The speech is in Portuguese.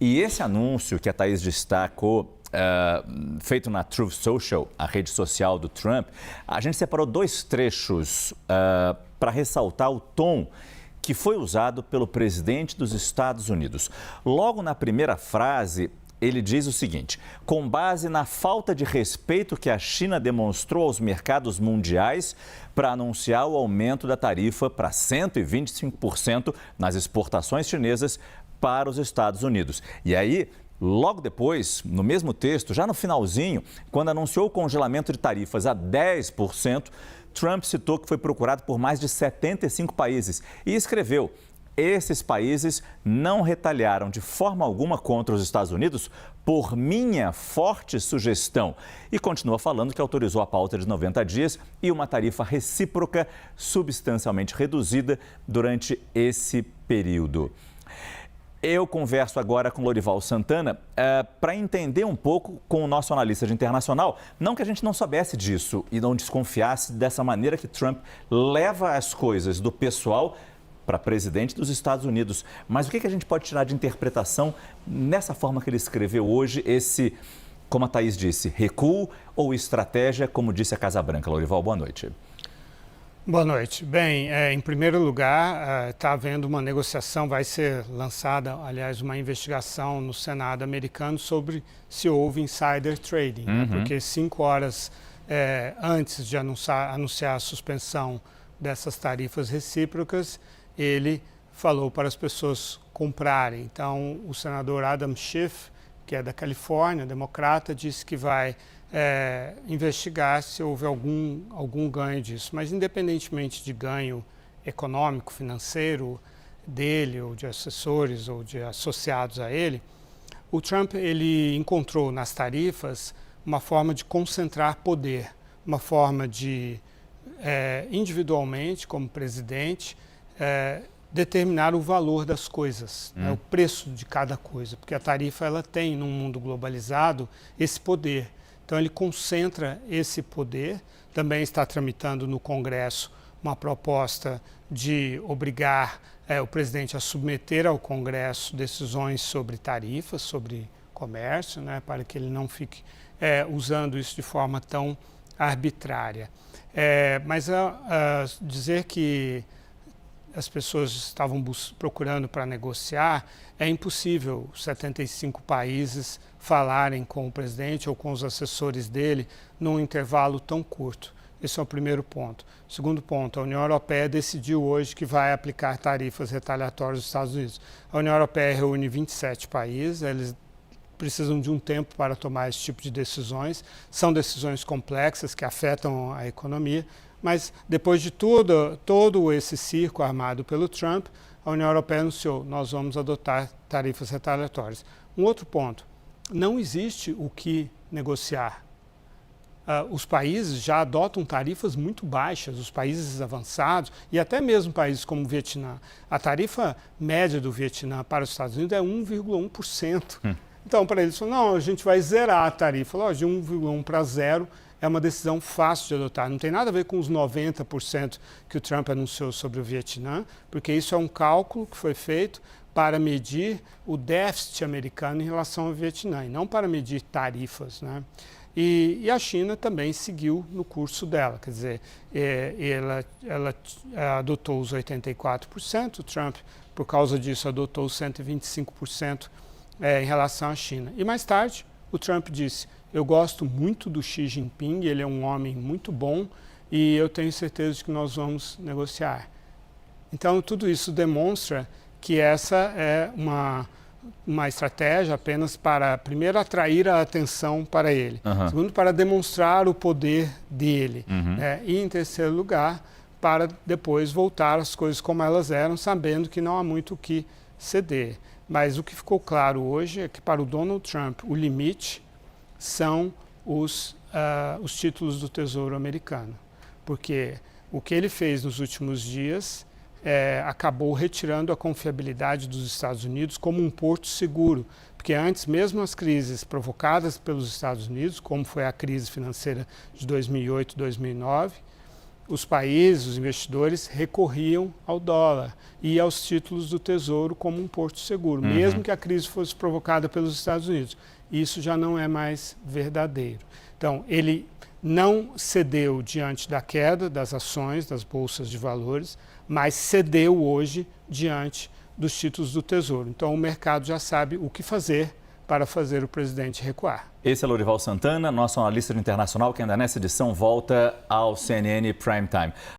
E esse anúncio que a Thaís destacou, feito na Truth Social, a rede social do Trump, a gente separou dois trechos para ressaltar o tom que foi usado pelo presidente dos Estados Unidos. Logo na primeira frase, ele diz o seguinte: com base na falta de respeito que a China demonstrou aos mercados mundiais para anunciar o aumento da tarifa para 125% nas exportações chinesas para os Estados Unidos. E aí, logo depois, no mesmo texto, já no finalzinho, quando anunciou o congelamento de tarifas a 10%, Trump citou que foi procurado por mais de 75 países e escreveu: esses países não retaliaram de forma alguma contra os Estados Unidos por minha forte sugestão. E continua falando que autorizou a pauta de 90 dias e uma tarifa recíproca substancialmente reduzida durante esse período. Eu converso agora com Lorival Santana para entender um pouco com o nosso analista de internacional, não que a gente não soubesse disso e não desconfiasse dessa maneira que Trump leva as coisas do pessoal para presidente dos Estados Unidos. Mas o que a gente pode tirar de interpretação nessa forma que ele escreveu hoje, esse, como a Thaís disse, recuo ou estratégia, como disse a Casa Branca? Lorival, boa noite. Boa noite. Bem, em primeiro lugar, está havendo uma negociação, vai ser lançada, aliás, uma investigação no Senado americano sobre se houve insider trading, porque 5 horas antes de anunciar a suspensão dessas tarifas recíprocas, ele falou para as pessoas comprarem. Então, o senador Adam Schiff, que é da Califórnia, democrata, disse que vai investigar se houve algum ganho disso. Mas, independentemente de ganho econômico, financeiro dele, ou de assessores, ou de associados a ele, o Trump ele encontrou nas tarifas uma forma de concentrar poder, uma forma de, individualmente, como presidente, determinar o valor das coisas, o preço de cada coisa, porque a tarifa ela tem, num mundo globalizado, esse poder. Então, ele concentra esse poder. Também está tramitando no Congresso uma proposta de obrigar o presidente a submeter ao Congresso decisões sobre tarifas, sobre comércio, para que ele não fique usando isso de forma tão arbitrária. Mas dizer que as pessoas estavam procurando para negociar, é impossível 75 países falarem com o presidente ou com os assessores dele num intervalo tão curto. Esse é o primeiro ponto. Segundo ponto, a União Europeia decidiu hoje que vai aplicar tarifas retaliatórias aos Estados Unidos. A União Europeia reúne 27 países, eles precisam de um tempo para tomar esse tipo de decisões. São decisões complexas que afetam a economia. Mas depois de todo esse circo armado pelo Trump, a União Europeia anunciou: nós vamos adotar tarifas retaliatórias. Um outro ponto, não existe o que negociar. Os países já adotam tarifas muito baixas, os países avançados e até mesmo países como o Vietnã. A tarifa média do Vietnã para os Estados Unidos é 1,1%. Então, para eles, não, a gente vai zerar a tarifa. De 1,1 para 0 é uma decisão fácil de adotar. Não tem nada a ver com os 90% que o Trump anunciou sobre o Vietnã, porque isso é um cálculo que foi feito para medir o déficit americano em relação ao Vietnã, e não para medir tarifas, E a China também seguiu no curso dela, quer dizer, ela adotou os 84%, o Trump, por causa disso, adotou os 125% em relação à China. E mais tarde, o Trump disse: eu gosto muito do Xi Jinping, ele é um homem muito bom e eu tenho certeza de que nós vamos negociar. Então, tudo isso demonstra que essa é uma estratégia apenas para, primeiro, atrair a atenção para ele. Segundo, para demonstrar o poder dele. E, em terceiro lugar, para depois voltar às coisas como elas eram, sabendo que não há muito o que ceder. Mas o que ficou claro hoje é que, para o Donald Trump, o limite são os títulos do Tesouro americano. Porque o que ele fez nos últimos dias acabou retirando a confiabilidade dos Estados Unidos como um porto seguro. Porque antes, mesmo as crises provocadas pelos Estados Unidos, como foi a crise financeira de 2008, 2009, os países, os investidores recorriam ao dólar e aos títulos do Tesouro como um porto seguro, mesmo que a crise fosse provocada pelos Estados Unidos. Isso já não é mais verdadeiro. Então, ele não cedeu diante da queda das ações das bolsas de valores, mas cedeu hoje diante dos títulos do Tesouro. Então, o mercado já sabe o que fazer para fazer o presidente recuar. Esse é Lorival Santana, nosso analista internacional, que ainda nessa edição volta ao CNN Prime Time.